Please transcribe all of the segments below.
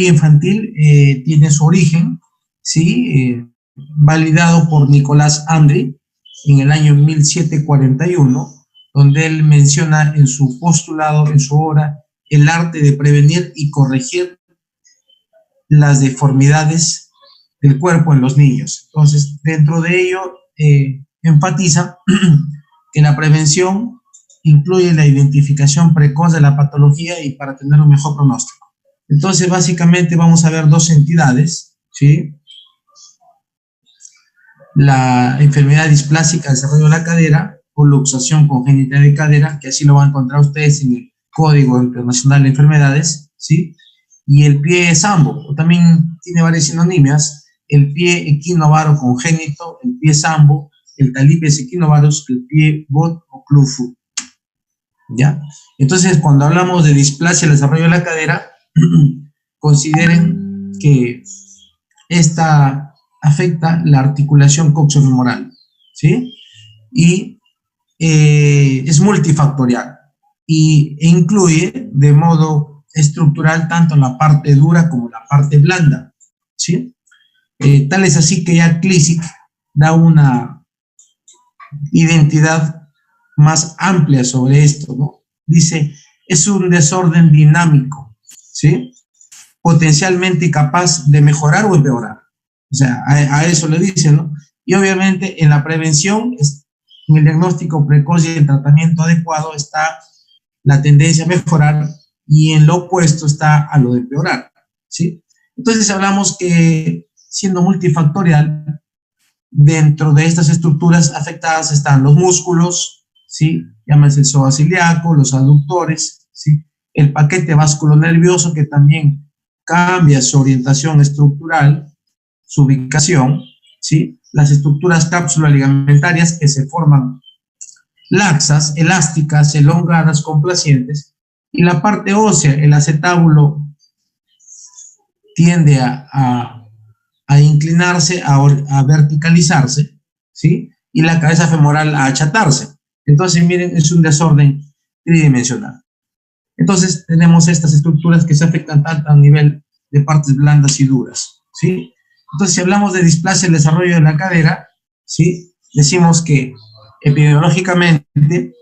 infantil tiene su origen, ¿sí? Validado por Nicolás Andri en el año 1741, donde él menciona en su postulado, en su obra, el arte de prevenir y corregir las deformidades del cuerpo en los niños. Entonces, dentro de ello, enfatiza que la prevención incluye la identificación precoz de la patología y para tener un mejor pronóstico. Entonces, básicamente vamos a ver dos entidades, ¿sí? La enfermedad displásica del desarrollo de la cadera o luxación congénita de cadera, que así lo van a encontrar ustedes en el Código Internacional de Enfermedades, ¿sí? Y el pie sambo, o también tiene varias sinonimias, el pie equinovaro congénito, el pie sambo, el talipes equinovarus, el pie bot o clufu, ¿ya? Entonces, cuando hablamos de displasia del desarrollo de la cadera, consideren que esta afecta la articulación coxofemoral, ¿sí? Y es multifactorial e incluye de modo estructural tanto la parte dura como la parte blanda, ¿sí? Tal es así que ya Klisic da una identidad más amplia sobre esto, ¿no? Dice, es un desorden dinámico, ¿sí? Potencialmente capaz de mejorar o empeorar. O sea, a eso le dicen, ¿no? Y obviamente en la prevención, en el diagnóstico precoz y el tratamiento adecuado está la tendencia a mejorar y en lo opuesto está a lo de empeorar, ¿sí? Entonces hablamos que siendo multifactorial, dentro de estas estructuras afectadas están los músculos, ¿sí? Llámese el psoas ilíaco, los aductores, ¿sí? El paquete vasculonervioso que también cambia su orientación estructural, su ubicación, ¿sí? Las estructuras cápsula-ligamentarias que se forman laxas, elásticas, elongadas, complacientes, y la parte ósea, el acetábulo, tiende a inclinarse, a verticalizarse, ¿sí? Y la cabeza femoral a achatarse. Entonces, miren, es un desorden tridimensional. Entonces, tenemos estas estructuras que se afectan tanto a nivel de partes blandas y duras, ¿sí? Entonces, si hablamos de displasia del desarrollo de la cadera, ¿sí? Decimos que epidemiológicamente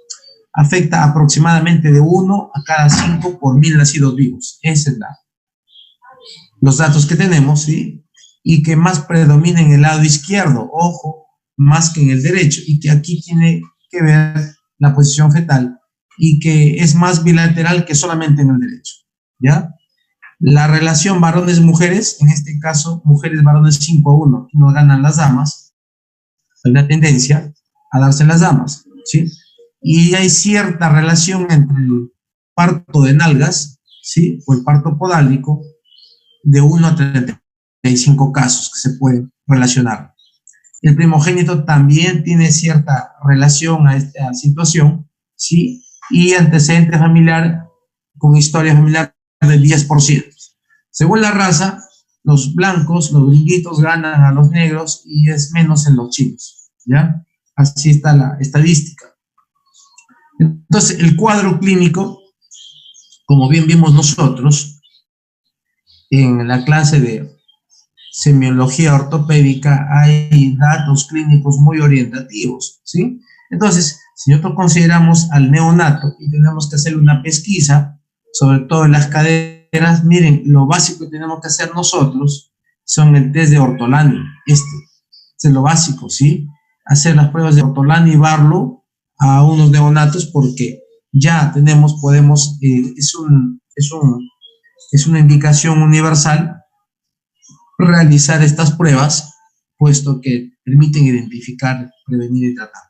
afecta aproximadamente de 1 a cada 5 por 1000 nacidos vivos. Esa es los datos que tenemos, ¿sí? Y que más predomina en el lado izquierdo, ojo, más que en el derecho, y que aquí tiene que ver la posición fetal, y que es más bilateral que solamente en el derecho, ¿ya? La relación varones-mujeres, en este caso, mujeres-varones 5-1, no ganan las damas, hay una tendencia a darse las damas, ¿sí? Y hay cierta relación entre el parto de nalgas, ¿sí? O el parto podálico, de 1 a 35 casos que se pueden relacionar. El primogénito también tiene cierta relación a esta situación, ¿sí? Y antecedente familiar con historia familiar del 10%. Según la raza, los blancos, los gringuitos ganan a los negros y es menos en los chinos, ¿ya? Así está la estadística. Entonces, el cuadro clínico, como bien vimos nosotros, en la clase de semiología ortopédica hay datos clínicos muy orientativos, ¿sí? Entonces, si nosotros consideramos al neonato y tenemos que hacer una pesquisa, sobre todo en las caderas, miren, lo básico que tenemos que hacer nosotros son el test de Ortolani, este es lo básico, ¿sí? Hacer las pruebas de Ortolani y Barlow a unos neonatos porque ya tenemos, podemos, es una indicación universal realizar estas pruebas, puesto que permiten identificar, prevenir y tratar.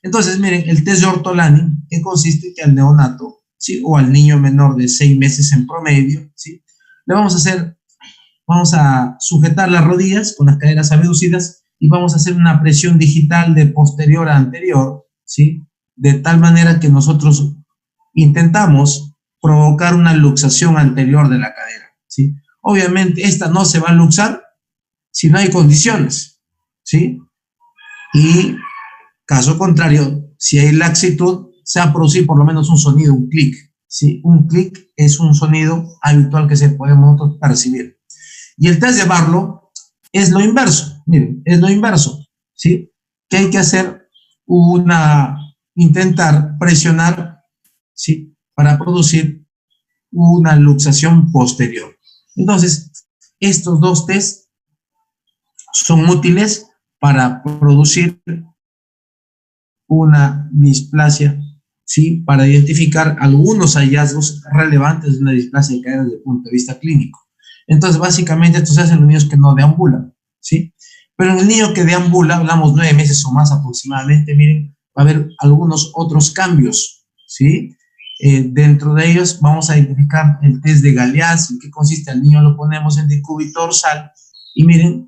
Entonces, miren, el test de Ortolani, que consiste que al neonato, ¿sí? O al niño menor de 6 meses en promedio, ¿sí? Le vamos a sujetar las rodillas con las caderas abducidas y vamos a hacer una presión digital de posterior a anterior, ¿sí? De tal manera que nosotros intentamos provocar una luxación anterior de la cadera, ¿sí? Obviamente, esta no se va a luxar si no hay condiciones, ¿sí? Y, caso contrario, si hay laxitud, se va a producir por lo menos un sonido, un clic, ¿sí? Un clic es un sonido habitual que se podemos nosotros percibir. Y el test de Barlow es lo inverso, miren, es lo inverso, ¿sí? Que hay que hacer intentar presionar, ¿sí? Para producir una luxación posterior. Entonces, estos dos tests son útiles para producir una displasia, ¿sí? Para identificar algunos hallazgos relevantes de una displasia de cadera desde el punto de vista clínico. Entonces, básicamente, esto se hace en los niños que no deambulan, ¿sí? Pero en el niño que deambula, hablamos 9 meses o más aproximadamente, miren, va a haber algunos otros cambios, ¿sí? Dentro de ellos vamos a identificar el test de Galeazzi. ¿En qué consiste? Al niño lo ponemos en decúbito dorsal y miren,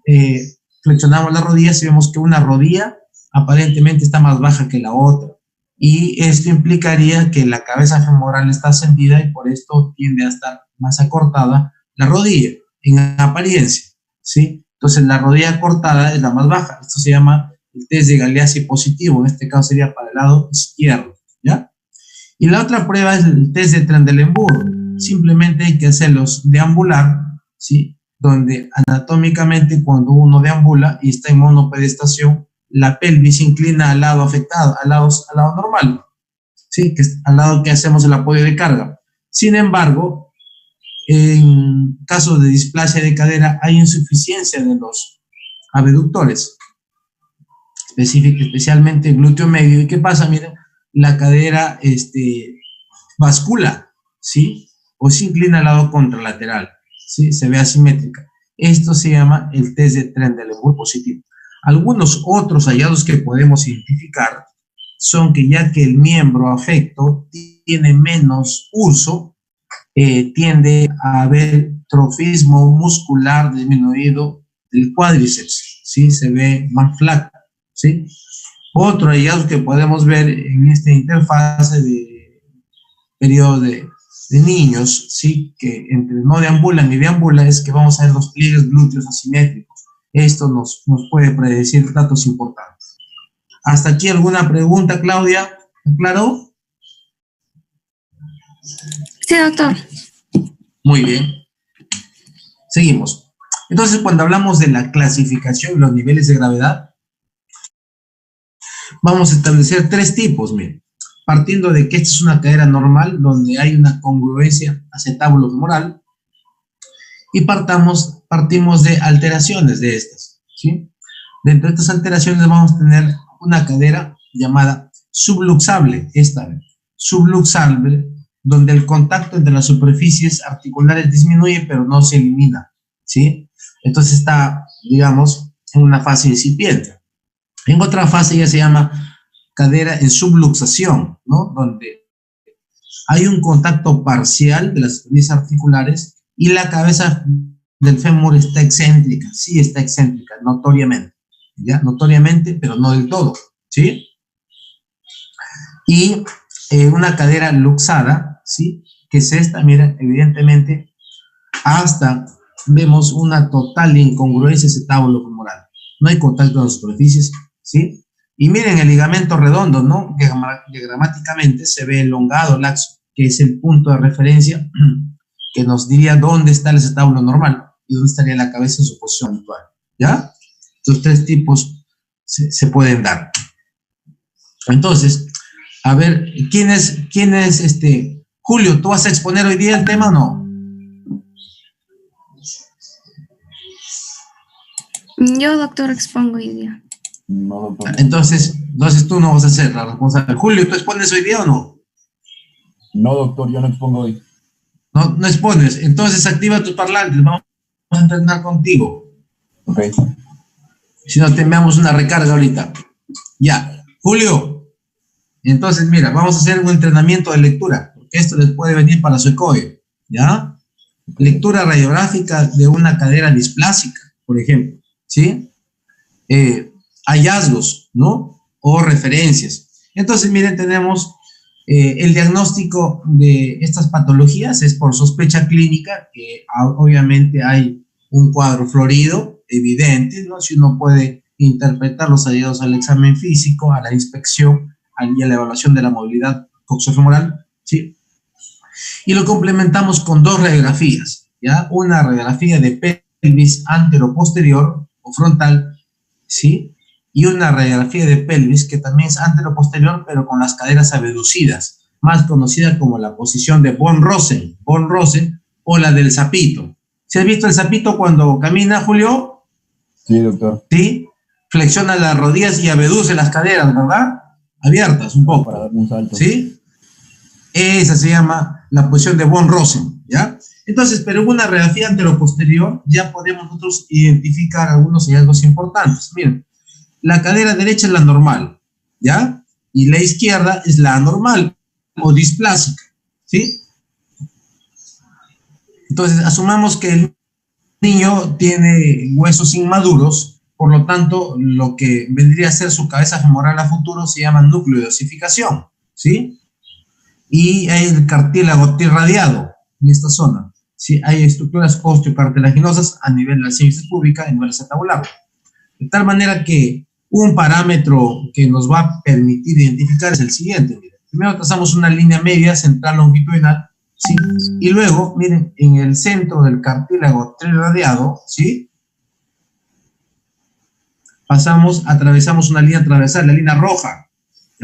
flexionamos las rodillas y vemos que una rodilla aparentemente está más baja que la otra. Y esto implicaría que la cabeza femoral está ascendida y por esto tiende a estar más acortada la rodilla, en apariencia, ¿sí? Entonces la rodilla acortada es la más baja. Esto se llama el test de Galeazzi positivo. En este caso sería para el lado izquierdo, ¿ya? Y la otra prueba es el test de Trendelenburg. Simplemente hay que hacerlos deambular, ¿sí? Donde anatómicamente cuando uno deambula y está en monopedestación, la pelvis se inclina al lado afectado, al lado normal, ¿sí? Que es al lado que hacemos el apoyo de carga. Sin embargo, en caso de displasia de cadera hay insuficiencia de los abductores, especialmente el glúteo medio. ¿Y qué pasa? Miren, la cadera bascula, ¿sí? O se inclina al lado contralateral, ¿sí? Se ve asimétrica. Esto se llama el test de Trendelenburg positivo. Algunos otros hallazgos que podemos identificar son que ya que el miembro afecto tiene menos uso, tiende a haber trofismo muscular disminuido del cuádriceps, ¿sí? Se ve más flaco, ¿sí? Otro hallazgo que podemos ver en esta interfase de periodo de niños, ¿sí? Que entre no deambulan y deambulan es que vamos a ver los pliegues glúteos asimétricos. Esto nos puede predecir datos importantes. ¿Hasta aquí alguna pregunta, Claudia? ¿Claro? Sí, doctor. Muy bien. Seguimos. Entonces, cuando hablamos de la clasificación y los niveles de gravedad, vamos a establecer 3 tipos, miren. Partiendo de que esta es una cadera normal, donde hay una congruencia acetábulo-femoral, y partimos de alteraciones de estas, ¿sí? Dentro de estas alteraciones vamos a tener una cadera llamada subluxable, subluxable, donde el contacto entre las superficies articulares disminuye, pero no se elimina, ¿sí? Entonces está, digamos, en una fase incipiente. En otra fase ya se llama cadera en subluxación, ¿no? Donde hay un contacto parcial de las superficies articulares y la cabeza del fémur está excéntrica, sí está excéntrica, notoriamente, ¿ya? Notoriamente, pero no del todo, ¿sí? Y una cadera luxada, ¿sí? Que es esta, miren, evidentemente, hasta vemos una total incongruencia acetábulo-femoral. No hay contacto de las superficies, ¿sí? Y miren el ligamento redondo, ¿no? Diagramáticamente se ve elongado, laxo, que es el punto de referencia que nos diría dónde está el acetábulo normal y dónde estaría la cabeza en su posición habitual, ¿ya? Estos 3 tipos se pueden dar. Entonces, a ver, ¿quién es Julio, ¿tú vas a exponer hoy día el tema o no? Yo, doctor, expongo hoy día. No, doctor. Entonces tú no vas a ser la responsable. Julio, ¿tú expones hoy día o no? No, doctor, yo no expongo hoy. No expones. Entonces activa tus parlantes. Vamos a entrenar contigo. Ok. Si no, te enviamos una recarga ahorita. Ya. Julio. Entonces, mira, vamos a hacer un entrenamiento de lectura. Porque esto les puede venir para su ECOE. ¿Ya? Lectura radiográfica de una cadera displásica, por ejemplo. ¿Sí? Hallazgos, ¿no? O referencias. Entonces, miren, tenemos el diagnóstico de estas patologías es por sospecha clínica, que obviamente hay un cuadro florido, evidente, ¿no? Si uno puede interpretar los hallazgos al examen físico, a la inspección y a la evaluación de la movilidad coxofemoral, ¿sí? Y lo complementamos con 2 radiografías, ¿ya? Una radiografía de pelvis anteroposterior o frontal, ¿sí? Y una radiografía de pelvis que también es anteroposterior, pero con las caderas abducidas, más conocida como la posición de Von Rosen o la del sapito. ¿Se has visto el sapito cuando camina, Julio? Sí, doctor. Sí, flexiona las rodillas y abduce las caderas, ¿verdad? Abiertas un poco. Para dar un salto. ¿Sí? Esa se llama la posición de Von Rosen, ¿ya? Entonces, pero en una radiografía anteroposterior ya podemos nosotros identificar algunos hallazgos importantes. Miren, la cadera derecha es la normal, ¿ya? Y la izquierda es la anormal o displásica, ¿sí? Entonces, asumamos que el niño tiene huesos inmaduros, por lo tanto, lo que vendría a ser su cabeza femoral a futuro se llama núcleo de osificación, ¿sí? Y hay el cartílago irradiado en esta zona, ¿sí? Hay estructuras osteocartilaginosas a nivel de la sínfisis púbica, a nivel acetabular. De tal manera que un parámetro que nos va a permitir identificar es el siguiente. Miren. Primero trazamos una línea media central longitudinal, ¿sí? Y luego, miren, en el centro del cartílago trirradiado, ¿sí? Atravesamos una línea transversal, la línea roja.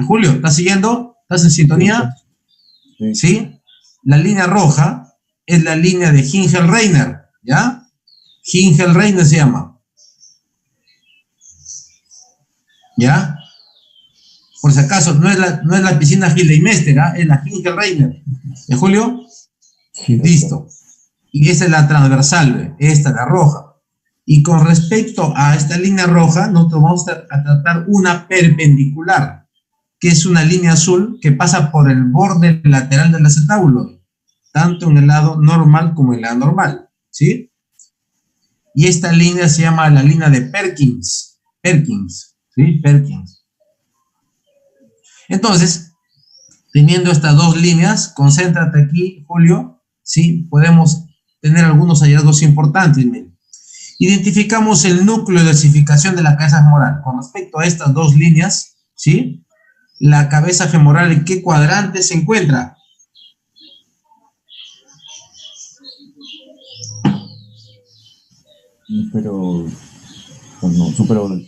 Julio, ¿estás siguiendo? ¿Estás en sintonía? Sí. ¿Sí? La línea roja es la línea de Hingelreiner, ¿ya? Hingelreiner se llama. ¿Ya? Por si acaso, no es la piscina Gildemeister, ¿eh? Es la Hingelreiner. ¿De Julio? Sí, Listo. Y esa es la transversal, esta es la roja. Y con respecto a esta línea roja, nosotros vamos a tratar una perpendicular, que es una línea azul que pasa por el borde lateral del acetábulo, tanto en el lado normal como en el lado anormal, ¿sí? Y esta línea se llama la línea de Perkins, ¿sí? Perkins. Entonces, teniendo estas dos líneas, concéntrate aquí, Julio, ¿sí? Podemos tener algunos hallazgos importantes. Miren. Identificamos el núcleo de osificación de la cabeza femoral. Con respecto a estas dos líneas, ¿sí? La cabeza femoral, ¿en qué cuadrante se encuentra? Pero, pues no, superior.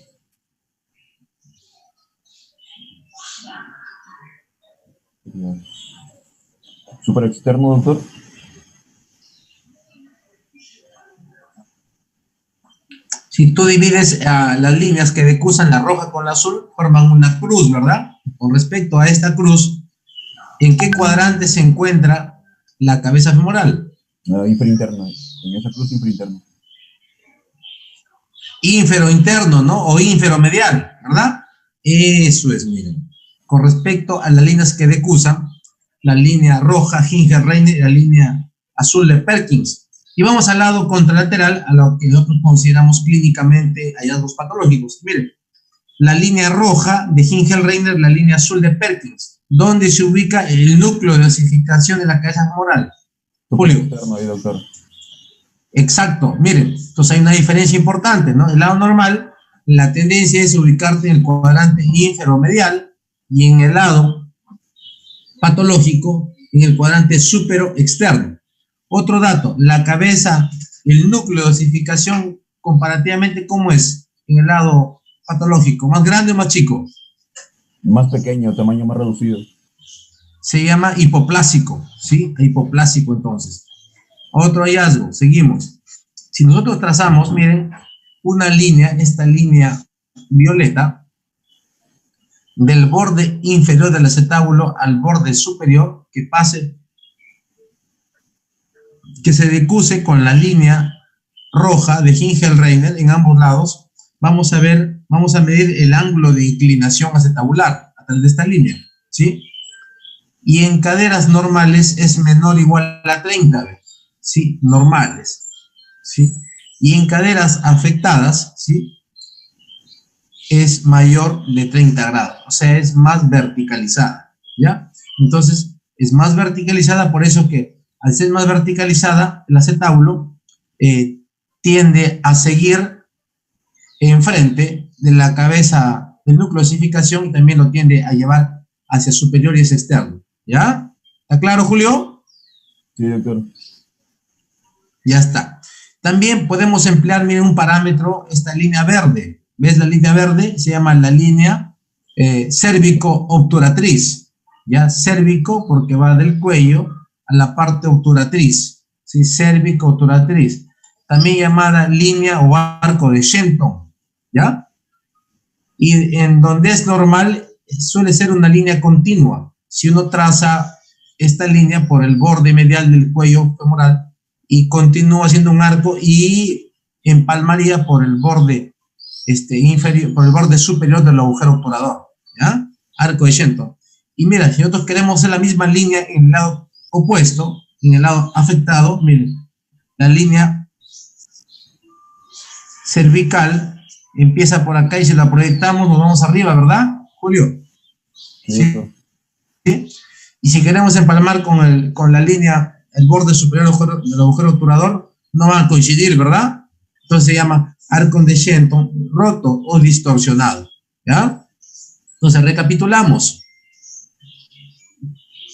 Super externo, doctor. Si tú divides las líneas que decursan la roja con la azul, forman una cruz, ¿verdad? Con respecto a esta cruz, ¿en qué cuadrante se encuentra la cabeza femoral? Inferinterno. En esa cruz inferinterno. Ínfero-interno, ¿no? O ínfero-medial, ¿verdad? Eso es, miren. Con respecto a las líneas que decursan, la línea roja, Hingelreiner, y la línea azul de Perkins. Y vamos al lado contralateral, a lo que nosotros consideramos clínicamente hallazgos patológicos. Miren, la línea roja de Hingelreiner, la línea azul de Perkins, donde se ubica el núcleo de osificación de la cabeza femoral. Julio. Externo ahí, doctor. Exacto, miren, entonces hay una diferencia importante, ¿no? El lado normal, la tendencia es ubicarte en el cuadrante ínfero-medial y en el lado patológico, en el cuadrante súpero-externo. Otro dato, la cabeza, el núcleo de osificación, comparativamente, ¿cómo es en el lado patológico? ¿Más grande o más chico? Más pequeño, tamaño más reducido. Se llama hipoplásico, ¿sí? Hipoplásico, entonces. Otro hallazgo, seguimos. Si nosotros trazamos, miren, una línea, esta línea violeta, del borde inferior del acetábulo al borde superior, que se decuse con la línea roja de Hingelreiner en ambos lados, vamos a medir el ángulo de inclinación acetabular a través de esta línea, ¿sí? Y en caderas normales es menor o igual a 30, ¿sí? Normales, ¿sí? Y en caderas afectadas, ¿sí? Es mayor de 30 grados, o sea, es más verticalizada, ¿ya? Entonces, es más verticalizada, por eso que al ser más verticalizada, el acetábulo tiende a seguir enfrente de la cabeza del núcleo de osificación y también lo tiende a llevar hacia superior y hacia externo, ¿ya? ¿Está claro, Julio? Sí, doctor. Ya está. También podemos emplear, miren, un parámetro, esta línea verde. ¿Ves la línea verde? Se llama la línea cérvico-obturatriz. ¿Ya? Cérvico porque va del cuello a la parte obturatriz. ¿Sí? Cérvico-obturatriz. También llamada línea o arco de Shenton. ¿Ya? Y en donde es normal, suele ser una línea continua. Si uno traza esta línea por el borde medial del cuello femoral y continúa haciendo un arco y empalmaría por el borde inferior, por el borde superior del agujero obturador, ¿ya? Arco de Shenton. Y mira, si nosotros queremos hacer la misma línea en el lado opuesto, en el lado afectado, miren, la línea cervical empieza por acá y si la proyectamos nos vamos arriba, ¿verdad, Julio? Sí. ¿Sí? Y si queremos empalmar con la línea, el borde superior del agujero obturador, no van a coincidir, ¿verdad? Entonces se llama arco de Shenton roto o distorsionado, ¿ya? Entonces recapitulamos.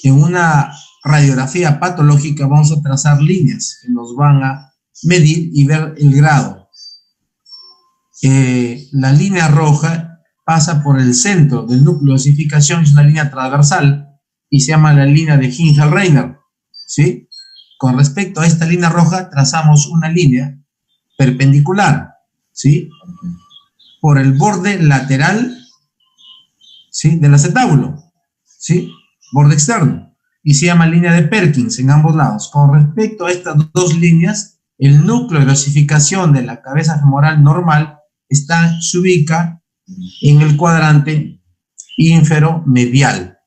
En una radiografía patológica vamos a trazar líneas que nos van a medir y ver el grado. La línea roja pasa por el centro del núcleo de osificación, es una línea transversal y se llama la línea de Hinge-Reiner, ¿sí? Con respecto a esta línea roja trazamos una línea perpendicular, ¿sí? Por el borde lateral, ¿sí? Del acetábulo, ¿sí? Borde externo, y se llama línea de Perkins en ambos lados. Con respecto a estas dos líneas, el núcleo de osificación de la cabeza femoral normal se ubica en el cuadrante ínfero-medial,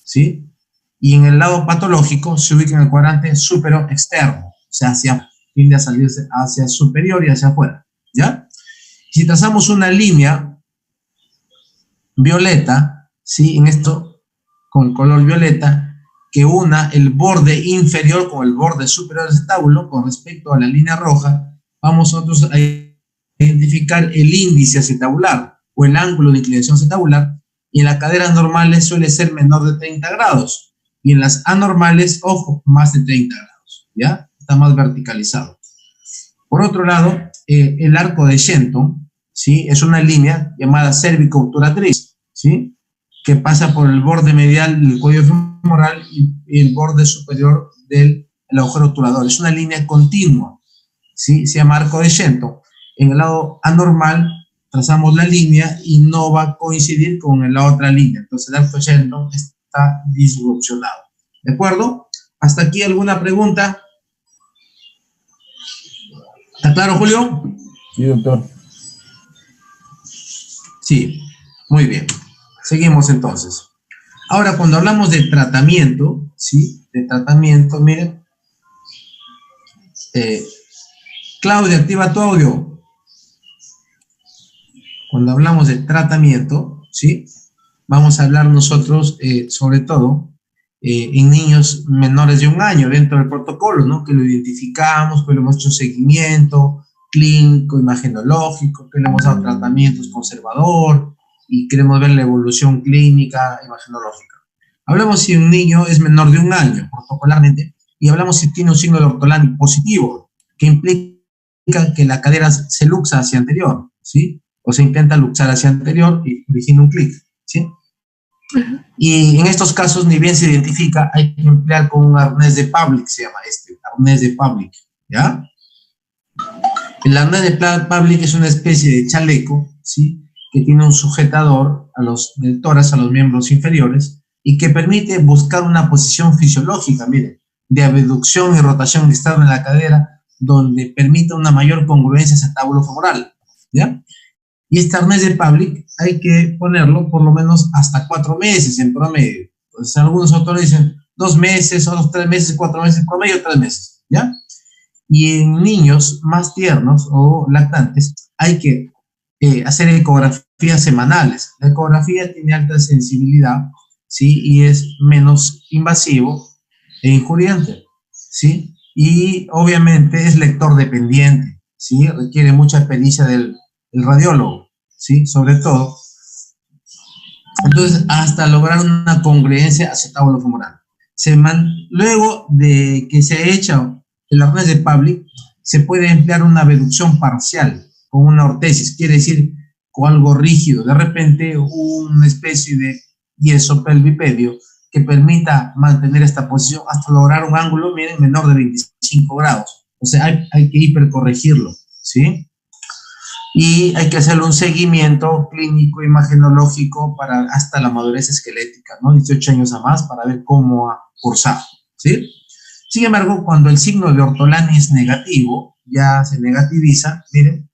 ¿sí? Y en el lado patológico se ubica en el cuadrante superior externo, o sea, tiende a salirse hacia superior y hacia afuera, ¿ya? Si trazamos una línea violeta, ¿sí? En esto, con color violeta, que una el borde inferior con el borde superior del acetábulo con respecto a la línea roja, vamos nosotros a identificar el índice acetabular o el ángulo de inclinación acetabular, y en las caderas normales suele ser menor de 30 grados, y en las anormales, ojo, más de 30 grados, ¿ya? Está más verticalizado. Por otro lado, el arco de Shenton, ¿sí? Es una línea llamada cérvico-obturatriz, ¿sí? Que pasa por el borde medial del cuello femoral y el borde superior del agujero obturador. Es una línea continua, ¿sí? Se llama arco de Shenton. En el lado anormal trazamos la línea y no va a coincidir con la otra línea. Entonces el arco de Shenton está disrupcionado. ¿De acuerdo? ¿Hasta aquí alguna pregunta? ¿Está claro, Julio? Sí, doctor. Sí, muy bien. Seguimos entonces. Ahora, cuando hablamos de tratamiento, ¿sí? De tratamiento, miren. Claudia, activa tu audio. Cuando hablamos de tratamiento, ¿sí? Vamos a hablar nosotros, sobre todo, en niños menores de 1 año, dentro del protocolo, ¿no? Que lo identificamos, que le hemos hecho seguimiento clínico, imagenológico, que le hemos dado tratamientos conservador y queremos ver la evolución clínica, imagenológica. Hablamos si un niño es menor de 1 año, protocolarmente, y hablamos si tiene un signo de ortolan positivo, que implica que la cadera se luxa hacia anterior, ¿sí? O se intenta luxar hacia anterior y origina un clic, ¿sí? Y en estos casos, ni bien se identifica, hay que emplear con un arnés de Pavlik, se llama arnés de Pavlik, ¿ya? El arnés de Pavlik es una especie de chaleco, ¿sí? Que tiene un sujetador del tórax a los miembros inferiores y que permite buscar una posición fisiológica, miren, de abducción y rotación externa en la cadera, donde permite una mayor congruencia acetábulo-femoral, ¿ya? Y este arnés de Pavlik hay que ponerlo por lo menos hasta 4 meses en promedio. Pues algunos autores dicen 2 meses, otros 3 meses, 4 meses, en promedio 3 meses, ¿ya? Y en niños más tiernos o lactantes hay que hacer ecografías semanales. La ecografía tiene alta sensibilidad, ¿sí? Y es menos invasivo e injuriante, ¿sí? Y obviamente es lector dependiente, ¿sí? Requiere mucha pericia del radiólogo, ¿sí? Sobre todo. Entonces, hasta lograr una congruencia acetábulo-femoral. Luego de que se echa el arnés de Pavlik, se puede emplear una abducción parcial con una ortesis, quiere decir con algo rígido, de repente una especie de yeso pelvipedio que permita mantener esta posición hasta lograr un ángulo, miren, menor de 25 grados. O sea, hay que hipercorregirlo, ¿sí? Y hay que hacerle un seguimiento clínico, imagenológico para hasta la madurez esquelética, ¿no? 18 años a más para ver cómo ha cursado, ¿sí? Sin embargo, cuando el signo de Ortolani es negativo, ya se negativiza, miren,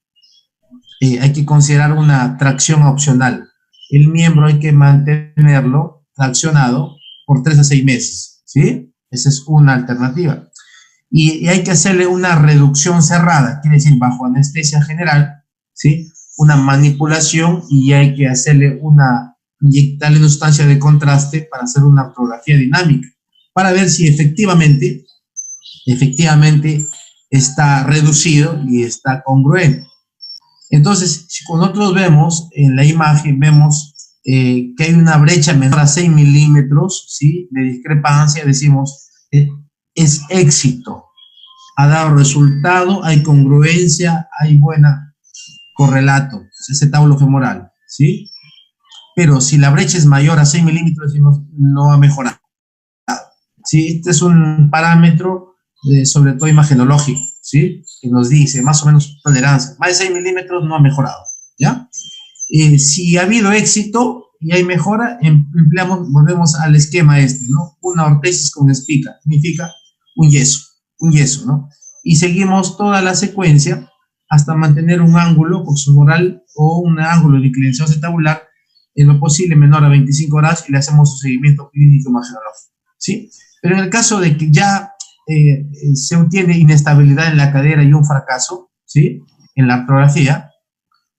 hay que considerar una tracción opcional. El miembro hay que mantenerlo traccionado por 3 a 6 meses, ¿sí? Esa es una alternativa. Y hay que hacerle una reducción cerrada, quiere decir bajo anestesia general, ¿sí? Una manipulación y hay que hacerle inyectarle una sustancia de contraste para hacer una ortografía dinámica, para ver si efectivamente está reducido y está congruente. Entonces, si nosotros vemos en la imagen, vemos que hay una brecha menor a 6 milímetros, ¿sí? De discrepancia, decimos, es éxito, ha dado resultado, hay congruencia, hay buena correlato, ese tabulo femoral, ¿sí? Pero si la brecha es mayor a 6 milímetros, decimos, no ha mejorado, ¿sí? Este es un parámetro, sobre todo imagenológico, ¿sí? Que nos dice más o menos tolerancia, más de 6 milímetros no ha mejorado, ¿ya? Si ha habido éxito y hay mejora, volvemos al esquema ¿no? Una ortesis con espica, significa un yeso, ¿no? Y seguimos toda la secuencia hasta mantener un ángulo coxofemoral o un ángulo de inclinación acetabular en lo posible menor a 25 grados y le hacemos su seguimiento clínico imagenológico, ¿sí? Pero en el caso de que ya se obtiene inestabilidad en la cadera y un fracaso, ¿sí? En la ortografía,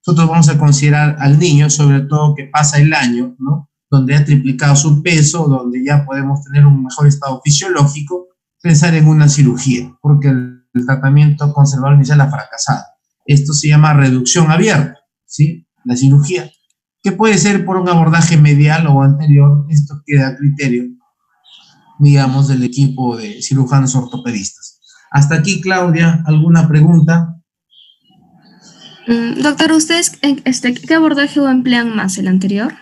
nosotros vamos a considerar al niño, sobre todo que pasa el año, ¿no? Donde ha triplicado su peso, donde ya podemos tener un mejor estado fisiológico, pensar en una cirugía, porque el tratamiento conservador inicial ha fracasado. Esto se llama reducción abierta, ¿sí? La cirugía, que puede ser por un abordaje medial o anterior, esto queda a criterio, digamos, del equipo de cirujanos ortopedistas. Hasta aquí, Claudia, ¿alguna pregunta? Doctor, ¿ustedes qué abordaje emplean más, el anterior?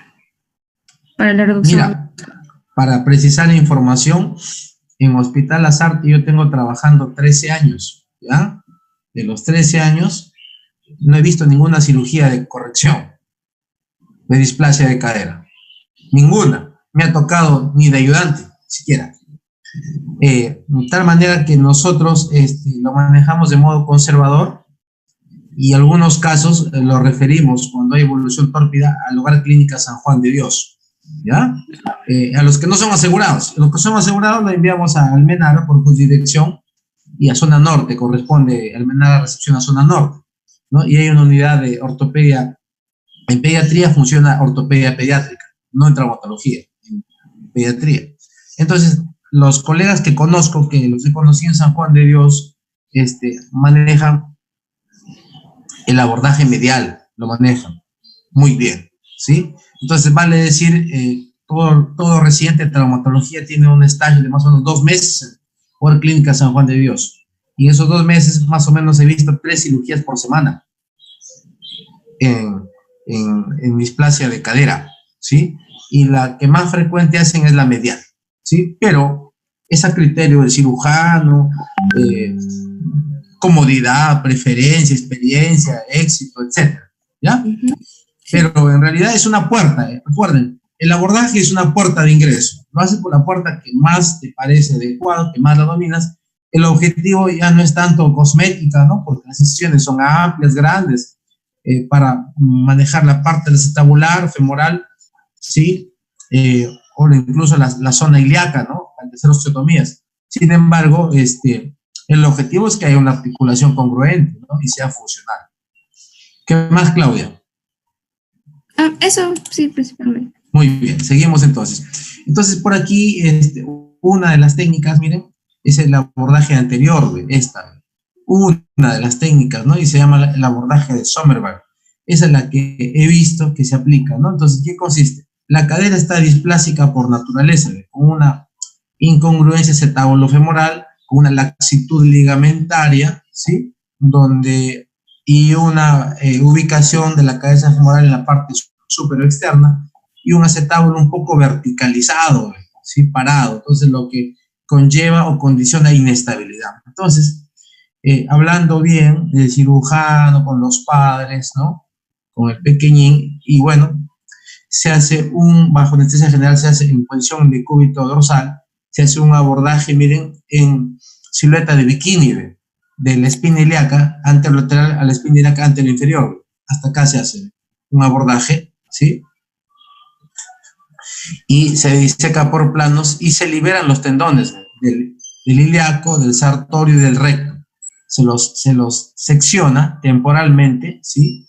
Para la reducción. Mira, para precisar la información, en Hospital Lasarte yo tengo trabajando 13 años, ¿ya? De los 13 años, no he visto ninguna cirugía de corrección de displasia de cadera. Ninguna. Me ha tocado ni de ayudante, siquiera. De tal manera que nosotros lo manejamos de modo conservador y en algunos casos lo referimos cuando hay evolución tórpida al Hogar Clínica San Juan de Dios, ¿ya? A los que no son asegurados. Los que son asegurados lo enviamos a Almenara por jurisdicción y a zona norte, corresponde Almenara recepción a zona norte, ¿no? Y hay una unidad de ortopedia. En pediatría funciona ortopedia pediátrica, no en traumatología, en pediatría. Entonces, los colegas que conozco, que los he conocido en San Juan de Dios, manejan el abordaje medial, lo manejan muy bien, ¿sí? Entonces, vale decir, todo residente de traumatología tiene un estágio de más o menos 2 meses por Clínica San Juan de Dios. Y en esos 2 meses, más o menos, he visto 3 cirugías por semana en displasia de cadera, ¿sí? Y la que más frecuente hacen es la medial, ¿sí? Pero es a criterio del cirujano, comodidad, preferencia, experiencia, éxito, etcétera, ¿ya? Pero en realidad es una puerta, recuerden, el abordaje es una puerta de ingreso, lo haces por la puerta que más te parece adecuado, que más la dominas. El objetivo ya no es tanto cosmética, ¿no? Porque las sesiones son amplias, grandes, para manejar la parte acetabular, femoral, ¿sí? O incluso la zona ilíaca, ¿no? Al hacer osteotomías. Sin embargo, el objetivo es que haya una articulación congruente, ¿no? Y sea funcional. ¿Qué más, Claudia? Eso, sí, principalmente. Muy bien, seguimos entonces. Entonces, por aquí, una de las técnicas, miren, es el abordaje anterior, una de las técnicas, ¿no? Y se llama el abordaje de Sommerberg. Esa es la que he visto que se aplica, ¿no? Entonces, ¿qué consiste? La cadera está displásica por naturaleza, con una incongruencia acetabulofemoral, con una laxitud ligamentaria, ¿sí? y una ubicación de la cabeza femoral en la parte superior externa, y un acetábulo un poco verticalizado, ¿sí? Parado, entonces lo que conlleva o condiciona inestabilidad. Entonces, hablando bien del cirujano con los padres, ¿no? Con el pequeñín, y bueno, se hace bajo anestesia general, se hace en posición de cúbito dorsal, se hace un abordaje, miren, en silueta de bikini, de la espina ilíaca anterolateral a la espina ilíaca anteroinferior, hasta acá se hace un abordaje, ¿sí? Y se diseca por planos y se liberan los tendones del ilíaco, del sartorio y del recto. Se los secciona temporalmente, ¿sí?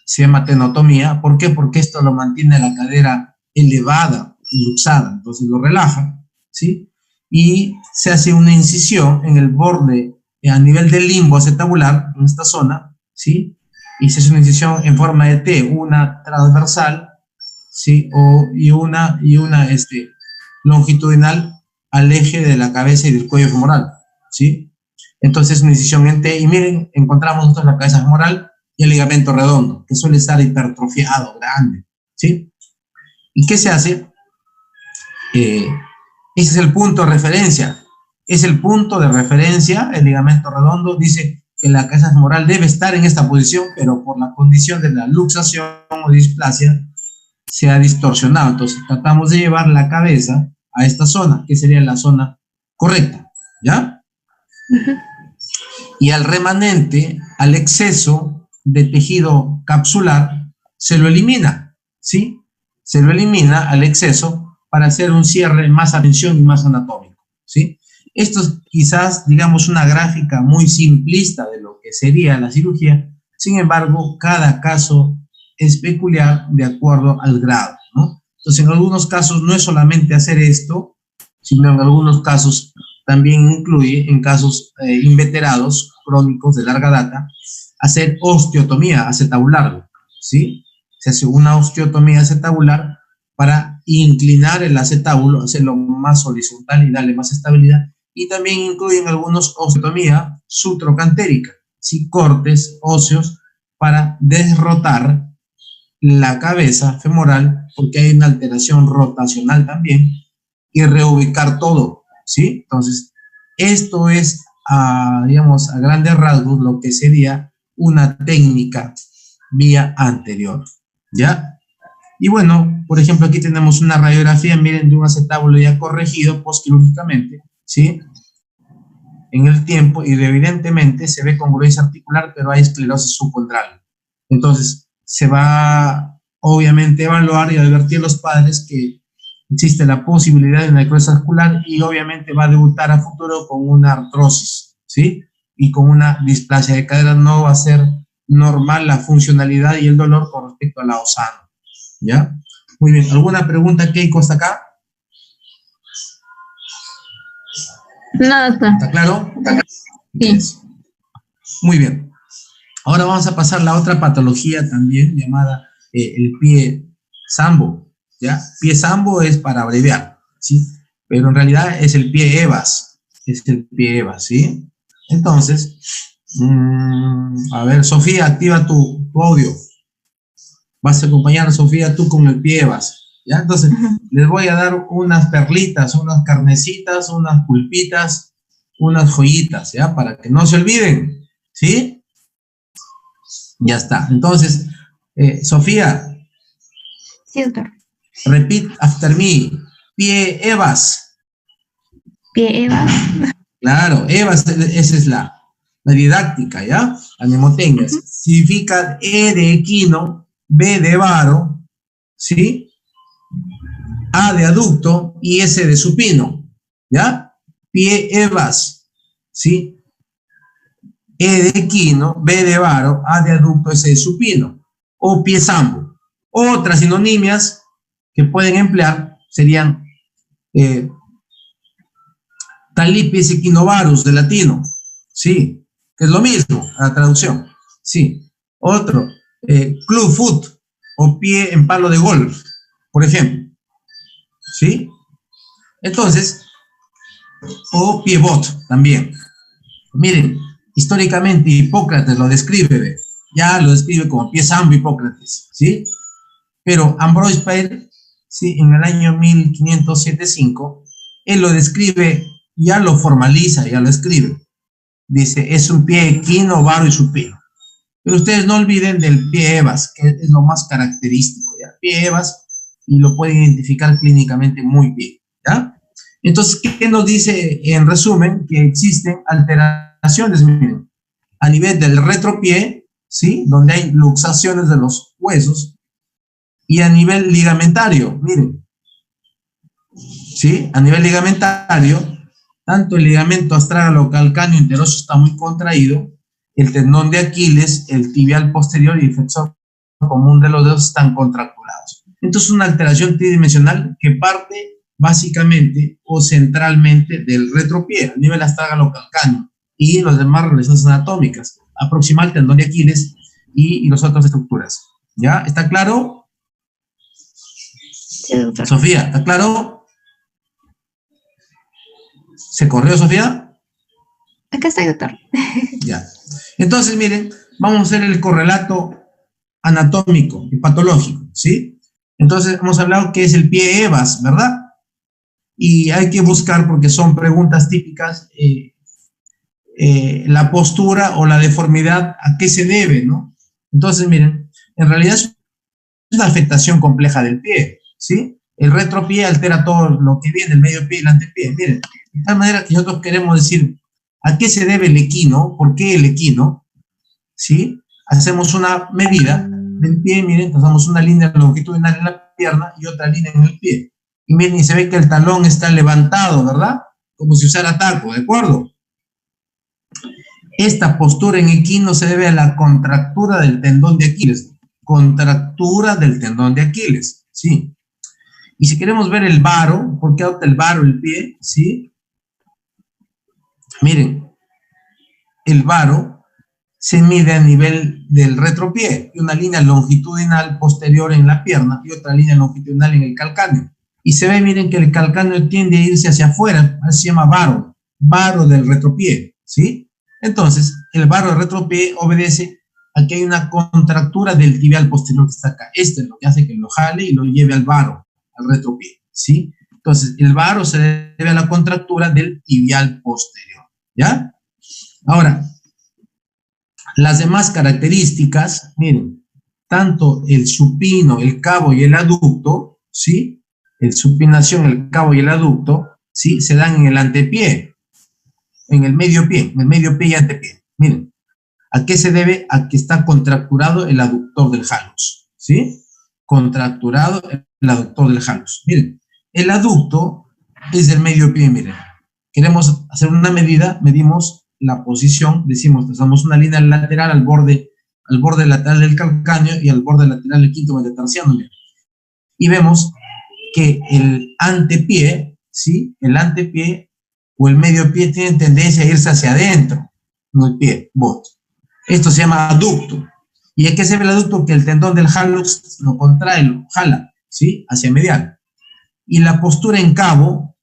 Se llama tenotomía. ¿Por qué? Porque esto lo mantiene la cadera elevada y luxada, entonces lo relaja, ¿sí? Y se hace una incisión en el borde a nivel del limbo acetabular, en esta zona, ¿sí? Y se hace una incisión en forma de T, una transversal, ¿sí? Y una longitudinal al eje de la cabeza y del cuello femoral, ¿sí? Entonces una incisión en T, y miren, encontramos nosotros la cabeza femoral y el ligamento redondo, que suele estar hipertrofiado, grande, ¿sí? ¿Y qué se hace? Ese es el punto de referencia. Es el punto de referencia, el ligamento redondo dice que la cabeza femoral debe estar en esta posición, pero por la condición de la luxación o displasia se ha distorsionado. Entonces tratamos de llevar la cabeza a esta zona, que sería la zona correcta, ¿ya? Y al remanente, al exceso de tejido capsular, se lo elimina, ¿sí? Se lo elimina al exceso para hacer un cierre más atención y más anatómico, ¿sí? Esto es quizás, digamos, una gráfica muy simplista de lo que sería la cirugía. Sin embargo, cada caso es peculiar de acuerdo al grado, ¿no? Entonces, en algunos casos no es solamente hacer esto, sino en algunos casos también incluye, en casos inveterados, crónicos de larga data, hacer osteotomía acetabular, ¿sí? Se hace una osteotomía acetabular para inclinar el acetábulo, hacerlo más horizontal y darle más estabilidad. Y también incluyen algunos osteotomía sutrocantérica, ¿sí? Cortes óseos para desrotar la cabeza femoral, porque hay una alteración rotacional también, y reubicar todo, ¿sí? Entonces, esto es, digamos, a grandes rasgos lo que sería una técnica vía anterior, ¿ya? Y bueno, por ejemplo, aquí tenemos una radiografía, miren, de un acetábulo ya corregido postquirúrgicamente, ¿sí? En el tiempo, y evidentemente se ve congruencia articular, pero hay esclerosis subcondral. Entonces, se va, obviamente, a evaluar y advertir a los padres que existe la posibilidad de una necrosis vascular, y obviamente va a debutar a futuro con una artrosis, ¿sí? Y con una displasia de cadera. No va a ser normal la funcionalidad y el dolor con respecto a la OSANO, ¿ya? Muy bien, ¿alguna pregunta, Keiko, hasta acá? Nada. ¿Está claro? Sí. Muy bien. Ahora vamos a pasar a la otra patología también llamada el pie Sambo, ¿ya? Pie Sambo es para abreviar, ¿sí? Pero en realidad es el pie Evas, ¿sí? Entonces, a ver, Sofía, activa tu audio. Vas a acompañar a Sofía tú con el pie Evas, ¿ya? Entonces, les voy a dar unas perlitas, unas carnecitas, unas pulpitas, unas joyitas, ¿ya? Para que no se olviden, ¿sí? Ya está. Entonces, Sofía. Sí, doctor. Repeat after me. Pie Evas. Pie Evas. Claro, Evas, esa es la didáctica, ¿ya? La mnemotécnica. Significa E de equino, B de varo, ¿sí? A de aducto y S de supino, ¿ya? Pie Evas, ¿sí? E de equino, B de varo, A de aducto, S de supino, o pie Sambo. Otras sinonimias que pueden emplear serían talipes equinovarus, de latino, sí, que es lo mismo, la traducción, sí. Otro, club foot, o pie en palo de golf, por ejemplo, sí. Entonces, o pie bot también. Miren, históricamente Hipócrates lo describe, ¿ve? Ya lo describe como pie sambo Hipócrates, ¿sí? Pero Ambroise Paré, ¿sí? En el año 1575, él lo describe, ya lo formaliza, ya lo escribe. Dice, es un pie equino, varo y supino. Pero ustedes no olviden del pie Evas, que es lo más característico, ¿ya? Pie Evas, y lo pueden identificar clínicamente muy bien, ¿ya? Entonces, ¿qué nos dice en resumen? Que existen alteraciones, miren, a nivel del retropié, ¿sí? Donde hay luxaciones de los huesos, y a nivel ligamentario, miren, ¿sí? A nivel ligamentario, tanto el ligamento astragalo-calcáneo interoso está muy contraído, el tendón de Aquiles, el tibial posterior y el flexor común de los dedos están contracturados. Entonces, una alteración tridimensional que parte básicamente o centralmente del retropié, a nivel astragalo-calcáneo, y los demás relaciones anatómicas, aproximal el tendón de Aquiles y las otras estructuras. ¿Ya? ¿Está claro? Sí, doctor. Sofía, ¿está claro? ¿Se corrió, Sofía? Acá estoy, doctor. Ya. Entonces, miren, vamos a hacer el correlato anatómico y patológico, ¿sí? Entonces, hemos hablado que es el pie Evas, ¿verdad? Y hay que buscar, porque son preguntas típicas, la postura o la deformidad, ¿a qué se debe, no? Entonces, miren, en realidad es una afectación compleja del pie, ¿sí? El retropié altera todo lo que viene, el medio pie y el antepié. Miren, de tal manera que nosotros queremos decir, ¿a qué se debe el equino? ¿Por qué el equino? ¿Sí? Hacemos una medida del pie, miren, hacemos una línea longitudinal en la pierna y otra línea en el pie. Y miren, y se ve que el talón está levantado, ¿verdad? Como si usara taco, ¿de acuerdo? Esta postura en equino se debe a la contractura del tendón de Aquiles. Contractura del tendón de Aquiles, ¿sí? Y si queremos ver el varo, ¿por qué adopta el varo el pie? ¿Sí? Miren, el varo se mide a nivel del retropié, y una línea longitudinal posterior en la pierna y otra línea longitudinal en el calcáneo. Y se ve, miren, que el calcáneo tiende a irse hacia afuera, se llama varo, varo del retropié, ¿sí? Entonces, el varo del retropié obedece a que hay una contractura del tibial posterior que está acá. Esto es lo que hace que lo jale y lo lleve al varo, al retropié, ¿sí? Entonces, el varo se debe a la contractura del tibial posterior, ¿ya? Ahora, las demás características, miren, tanto el supino, el cabo y el aducto, ¿sí? El supinación, el cabo y el aducto, ¿sí? Se dan en el antepié, en el medio pie y antepié. Miren, ¿a qué se debe? A que está contracturado el aductor del halus, ¿sí? Contracturado el aductor del halus. Miren, el aducto es del medio pie, miren. Queremos hacer una medida, medimos la posición, decimos, trazamos una línea lateral al borde lateral del calcáneo y al borde lateral del quinto metatarsiano, miren. Y vemos que el antepié, ¿sí? El antepié o el medio pie tiene tendencia a irse hacia adentro, no el pie, bot. Esto se llama aducto. ¿Y a qué se ve el aducto? Que el tendón del hallux lo contrae, lo jala, ¿sí? Hacia medial. Y la postura en cabo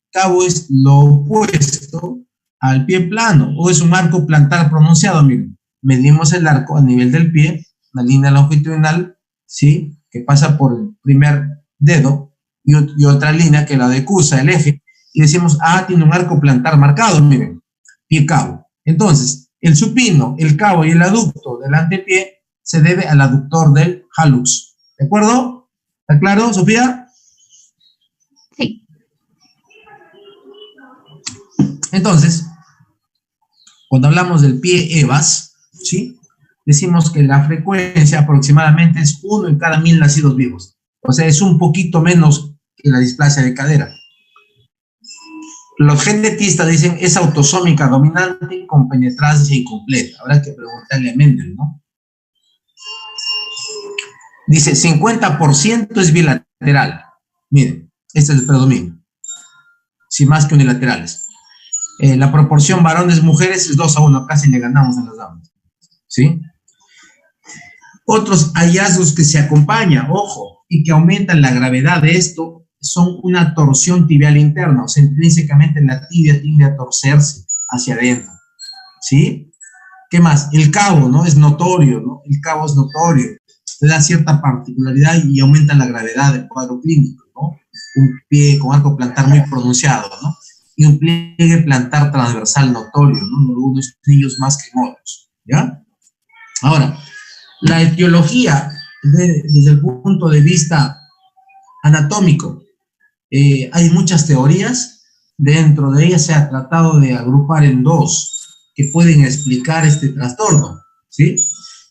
es lo opuesto al pie plano, o es un arco plantar pronunciado, miren. Medimos el arco a nivel del pie, una línea longitudinal, ¿sí? Que pasa por el primer dedo, y otra línea que la decusa, el eje, y decimos, tiene un arco plantar marcado, miren, pie-cabo. Entonces, el supino, el cabo y el aducto del antepié se debe al aductor del hallux. ¿De acuerdo? ¿Está claro, Sofía? Sí. Entonces, cuando hablamos del pie Evas, ¿sí? Decimos que la frecuencia aproximadamente es 1 en cada 1000 nacidos vivos. O sea, es un poquito menos que la displasia de cadera. Los genetistas dicen es autosómica dominante con penetrancia incompleta. Habrá que preguntarle a Mendel, ¿no? Dice 50% es bilateral. Miren, este es el predominio. Sin más que unilaterales. La proporción varones-mujeres es 2-1. Casi le ganamos a las damas. ¿Sí? Otros hallazgos que se acompañan, ojo, y que aumentan la gravedad de esto, son una torsión tibial interna, o sea, intrínsecamente la tibia tiende a torcerse hacia adentro, ¿sí? ¿Qué más? El cabo, ¿no? Es notorio, ¿no? El cabo es notorio. Le da cierta particularidad y aumenta la gravedad del cuadro clínico, ¿no? Un pie con arco plantar muy pronunciado, ¿no? Y un pliegue plantar transversal notorio, ¿no? En algunos niños más que en otros, ¿ya? Ahora, la etiología, desde el punto de vista anatómico, hay muchas teorías. Dentro de ellas se ha tratado de agrupar en dos que pueden explicar este trastorno, ¿sí?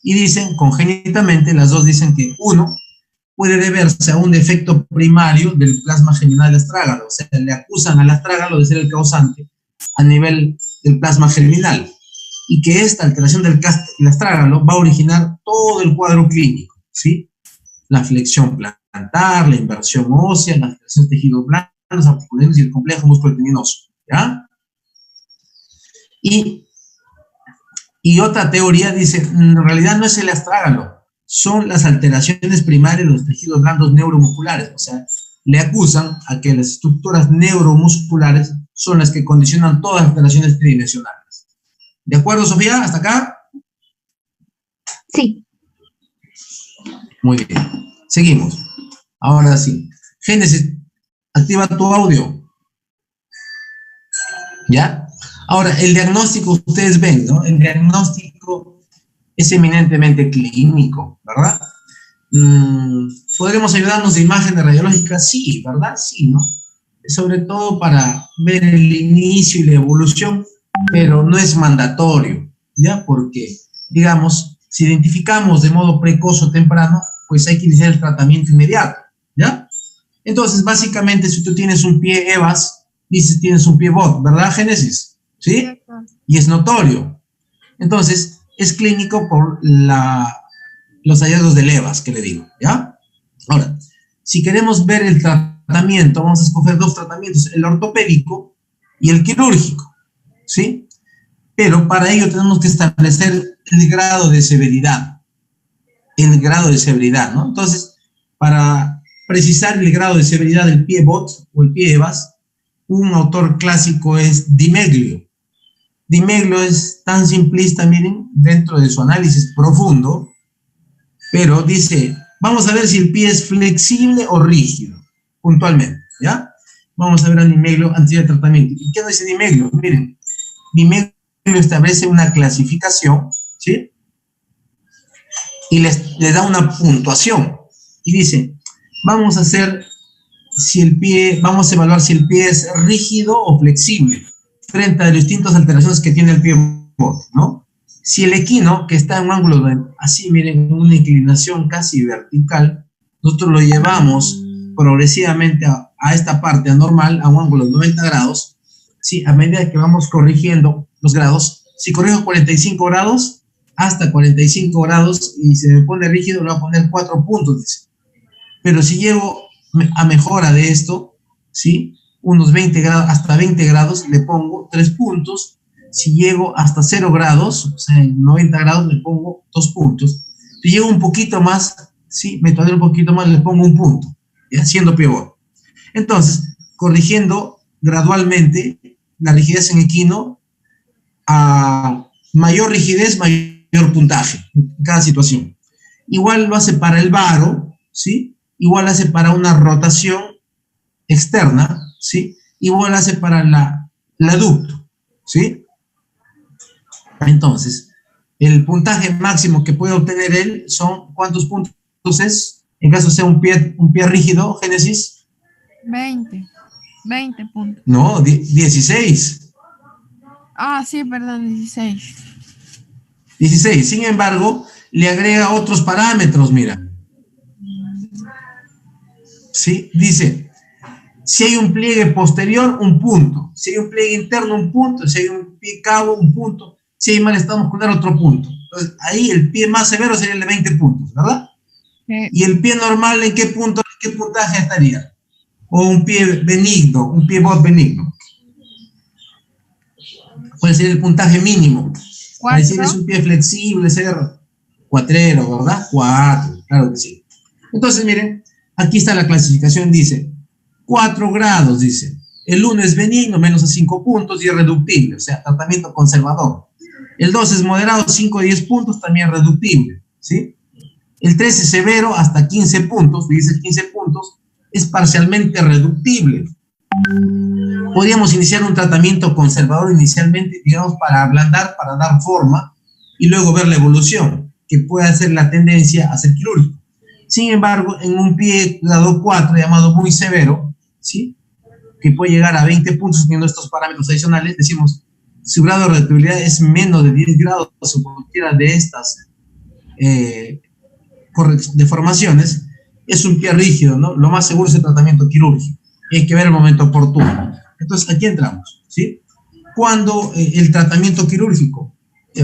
Y dicen, congénitamente, las dos dicen que uno puede deberse a un defecto primario del plasma germinal del astrágalo, o sea, le acusan al astrágalo de ser el causante a nivel del plasma germinal, y que esta alteración del astrágalo va a originar todo el cuadro clínico, ¿sí? La flexión plantar, la inversión ósea, la alteración de tejidos blandos, articulares y el complejo musculoteninoso, ¿ya? Y otra teoría dice, en realidad no es el astrágalo, son las alteraciones primarias de los tejidos blandos neuromusculares, o sea, le acusan a que las estructuras neuromusculares son las que condicionan todas las alteraciones tridimensionales. ¿De acuerdo, Sofía? ¿Hasta acá? Sí. Muy bien. Seguimos. Ahora sí. Génesis, activa tu audio. ¿Ya? Ahora, el diagnóstico, ustedes ven, ¿no? El diagnóstico es eminentemente clínico, ¿verdad? ¿Podremos ayudarnos de imágenes radiológicas? Sí, ¿verdad? Sí, ¿no? Sobre todo para ver el inicio y la evolución, pero no es mandatorio, ¿ya? Porque, digamos, si identificamos de modo precoz o temprano, pues hay que iniciar el tratamiento inmediato, ¿ya? Entonces, básicamente, si tú tienes un pie EVAS, dices tienes un pie BOT, ¿verdad, Génesis? ¿Sí? Y es notorio. Entonces, es clínico por los hallazgos del EVAS, que le digo, ¿ya? Ahora, si queremos ver el tratamiento, vamos a escoger dos tratamientos, el ortopédico y el quirúrgico, ¿sí? Pero para ello tenemos que establecer el grado de severidad, ¿no? Entonces, para precisar el grado de severidad del pie BOT o el pie EVAS, un autor clásico es Di Meglio. Di Meglio es tan simplista, miren, dentro de su análisis profundo, pero dice, vamos a ver si el pie es flexible o rígido, puntualmente, ¿ya? Vamos a ver a Di Meglio antes del tratamiento. ¿Y qué dice Di Meglio? Miren, Di Meglio establece una clasificación, ¿sí? Y les da una puntuación. Y dice, vamos a evaluar si el pie es rígido o flexible frente a las distintas alteraciones que tiene el pie BOT, ¿no? Si el equino, que está en un ángulo así, miren, una inclinación casi vertical, nosotros lo llevamos progresivamente a esta parte anormal, a un ángulo de 90 grados, ¿sí? A medida que vamos corrigiendo los grados, si corrijo 45 grados, hasta 45 grados, y se me pone rígido, le voy a poner 4 puntos, dice. Pero si llego a mejora de esto, ¿sí? Unos 20 grados, hasta 20 grados, le pongo 3 puntos. Si llego hasta 0 grados, o sea, en 90 grados, le pongo 2 puntos. Si llego un poquito más, ¿sí? Me tolero un poquito más, le pongo 1 punto, y haciendo pie BOT. Entonces, corrigiendo gradualmente la rigidez en equino, a mayor rigidez, mayor puntaje en cada situación. Igual lo hace para el varo, ¿sí? Igual hace para una rotación externa, ¿sí? Igual hace para la ducto, ¿sí? Entonces, el puntaje máximo que puede obtener él son, ¿cuántos puntos es? En caso sea un pie rígido, Génesis. 20 puntos. No, 16. Ah, sí, perdón, 16. 16. Sin embargo, le agrega otros parámetros, mira. ¿Sí? Dice, si hay un pliegue posterior, 1 punto. Si hay un pliegue interno, 1 punto. Si hay un pie cabo, 1 punto. Si hay malestar muscular, otro punto. Entonces, ahí el pie más severo sería el de 20 puntos, ¿verdad? Y el pie normal, ¿en qué punto, en qué puntaje estaría? O un pie benigno, un pie BOT benigno. Puede ser el puntaje mínimo. Para decir, es un pie flexible, ser cuatrero, ¿verdad? 4, claro que sí. Entonces, miren, aquí está la clasificación, dice, 4 grados, dice. El 1 es benigno, menos a 5 puntos, y es reductible, o sea, tratamiento conservador. El 2 es moderado, 5 a 10 puntos, también reductible, ¿sí? El 3 es severo, hasta 15 puntos, dice 15 puntos, es parcialmente reductible. Podríamos iniciar un tratamiento conservador inicialmente, digamos, para ablandar, para dar forma, y luego ver la evolución, que puede ser la tendencia a ser quirúrgico. Sin embargo, en un pie grado 4, llamado muy severo, ¿sí?, que puede llegar a 20 puntos teniendo estos parámetros adicionales, decimos, su grado de reductibilidad es menos de 10 grados o cualquiera de estas deformaciones, es un pie rígido, ¿no? Lo más seguro es el tratamiento quirúrgico. Hay que ver el momento oportuno. Entonces, aquí entramos, ¿sí? Cuando el tratamiento quirúrgico,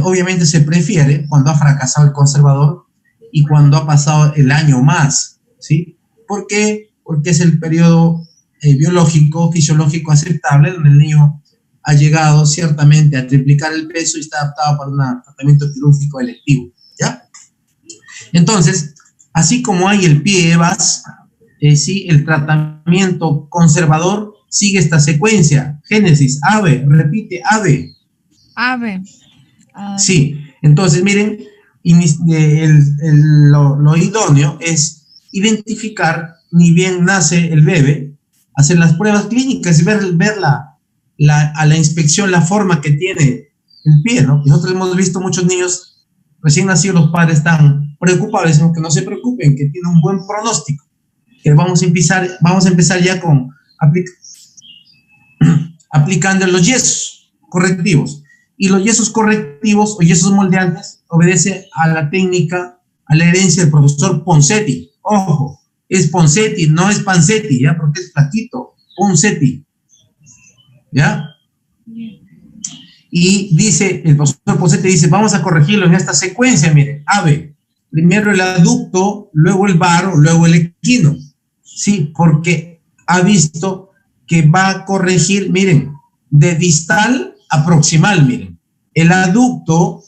obviamente se prefiere cuando ha fracasado el conservador y cuando ha pasado el año más, ¿sí? ¿Por qué? Porque es el periodo biológico, fisiológico aceptable, donde el niño ha llegado ciertamente a triplicar el peso y está adaptado para un tratamiento quirúrgico electivo, ¿ya? Entonces, así como hay el pie EVAS, sí, el tratamiento conservador sigue esta secuencia. Génesis, AVE, repite, AVE. AVE. Sí, entonces miren, lo idóneo es identificar, ni bien nace el bebé, hacer las pruebas clínicas y ver a la inspección la forma que tiene el pie, ¿no? Nosotros hemos visto muchos niños recién nacidos, los padres están preocupados, decimos que no se preocupen, que tiene un buen pronóstico, que vamos a empezar ya con aplicando los yesos correctivos. Y los yesos correctivos o yesos moldeantes obedece a la técnica, a la herencia del profesor Ponseti. Ojo, es Ponseti, no es Pansetti, ¿ya? Porque es flaquito, Ponseti, ¿ya? Y dice, el profesor Ponseti dice, vamos a corregirlo en esta secuencia, miren, AVE, primero el aducto, luego el varo, luego el equino, ¿sí? Porque ha visto que va a corregir, miren, de distal a proximal, miren, el aducto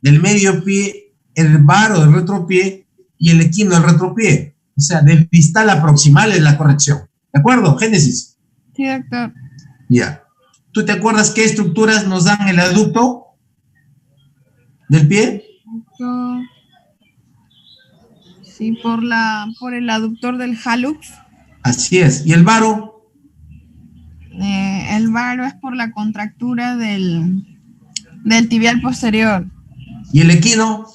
del medio pie, el varo del retropié y el equino del retropié. O sea, de distal a proximal es la corrección. ¿De acuerdo, Génesis? Sí, doctor. Ya. ¿Tú te acuerdas qué estructuras nos dan el aducto del pie? Sí, por el aductor del hallux. Así es. ¿Y el varo? El varo es por la contractura del tibial posterior. ¿Y el equino?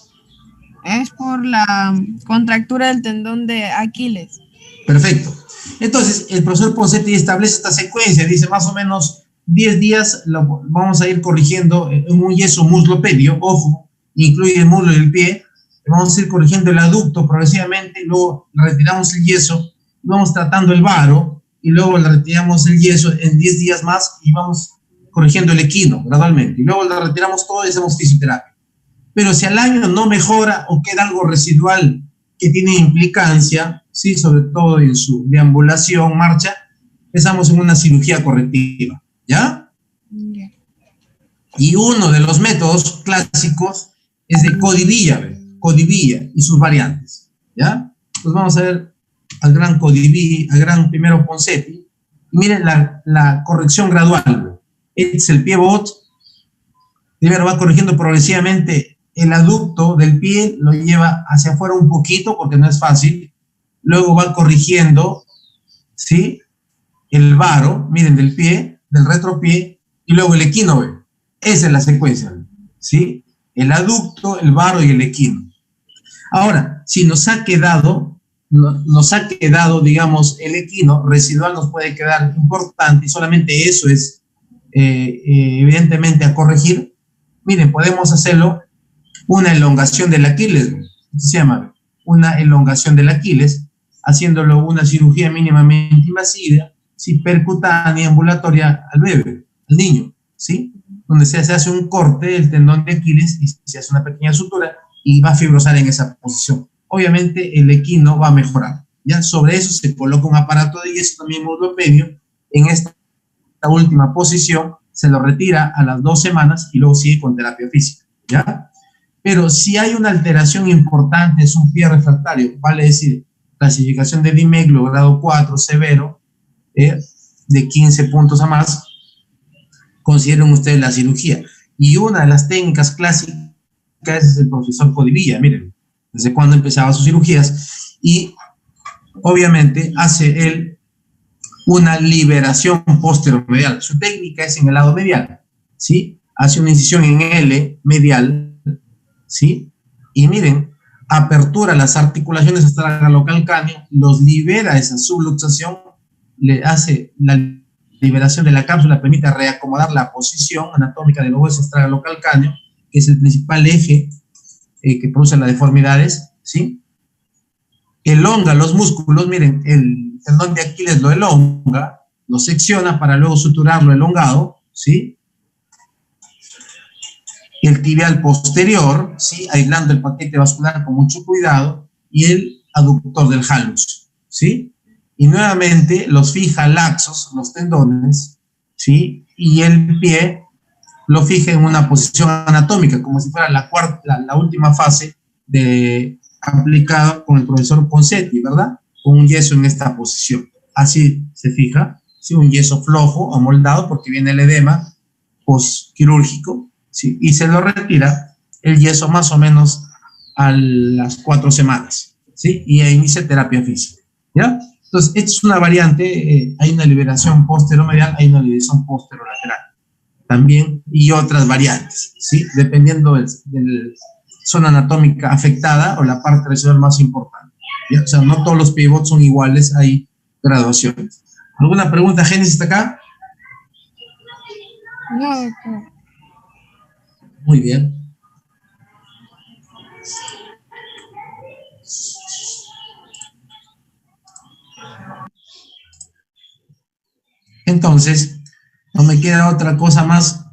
Es por la contractura del tendón de Aquiles. Perfecto. Entonces, el profesor Ponseti establece esta secuencia, dice más o menos 10 días lo vamos a ir corrigiendo en un yeso muslopedio, ojo, incluye el muslo y el pie, vamos a ir corrigiendo el aducto progresivamente, luego retiramos el yeso, y vamos tratando el varo, y luego le retiramos el yeso en 10 días más, y vamos corrigiendo el equino gradualmente, y luego le retiramos todo y hacemos fisioterapia. Pero si al año no mejora o queda algo residual que tiene implicancia, ¿sí?, sobre todo en su deambulación, marcha, empezamos en una cirugía correctiva, ¿ya? Yeah. Y uno de los métodos clásicos es de Codivilla y sus variantes, ¿ya? Entonces vamos a ver al gran Codivilla, al gran primero Ponseti, y miren la corrección gradual. Este es el pie bot, primero va corrigiendo progresivamente el aducto del pie, lo lleva hacia afuera un poquito porque no es fácil, luego va corrigiendo, ¿sí?, el varo, miren, del pie, del retropié, y luego el equino, ¿ve? Esa es la secuencia, ¿sí? El aducto, el varo y el equino. Ahora, si nos ha quedado, digamos, el equino residual nos puede quedar importante y solamente eso es evidentemente a corregir. Miren, podemos hacerlo una elongación del Aquiles, se llama una elongación del Aquiles, haciéndolo una cirugía mínimamente invasiva, ¿sí?, percutánea, ambulatoria al bebé, al niño, ¿sí?, donde se hace un corte del tendón de Aquiles y se hace una pequeña sutura y va a fibrosar en esa posición. Obviamente el equino va a mejorar, ¿ya? Sobre eso se coloca un aparato de yeso también muslopedio, en esta última posición se lo retira a las 2 semanas y luego sigue con terapia física, ¿ya? Pero si hay una alteración importante, es un pie refractario, vale decir, clasificación de Dimeglo, grado 4, severo, de 15 puntos a más, consideren ustedes la cirugía. Y una de las técnicas clásicas es el profesor Codivilla, miren, desde cuando empezaba sus cirugías, y obviamente hace él una liberación posteromedial. Su técnica es en el lado medial, ¿sí? Hace una incisión en L medial, ¿sí? Y miren, apertura las articulaciones astragalo-calcáneo, los libera esa subluxación, le hace la liberación de la cápsula, permite reacomodar la posición anatómica del hueso astragalo-calcáneo, que es el principal eje que produce las deformidades, ¿sí? Elonga los músculos, miren, el tendón de Aquiles lo elonga, lo secciona para luego suturarlo elongado, ¿sí? El tibial posterior, ¿sí? Aislando el paquete vascular con mucho cuidado, y el aductor del halus, ¿sí? Y nuevamente los fija laxos, los tendones, ¿sí? Y el pie lo fija en una posición anatómica, como si fuera la última fase de aplicada con el profesor Ponseti, ¿verdad? Con un yeso en esta posición. Así se fija, ¿sí? Un yeso flojo, amoldado, porque viene el edema postquirúrgico, ¿sí? Y se lo retira el yeso más o menos a las 4 semanas, ¿sí? Y inicia terapia física, ¿ya? Entonces, esta es una variante, hay una liberación posteromedial, hay una liberación posterolateral también, y otras variantes, ¿sí? Dependiendo de la zona anatómica afectada o la parte regional más importante, ¿ya? O sea, no todos los pivots son iguales, hay graduaciones. ¿Alguna pregunta, Génesis, hasta acá? No, doctor. Muy bien. Entonces, no me queda otra cosa más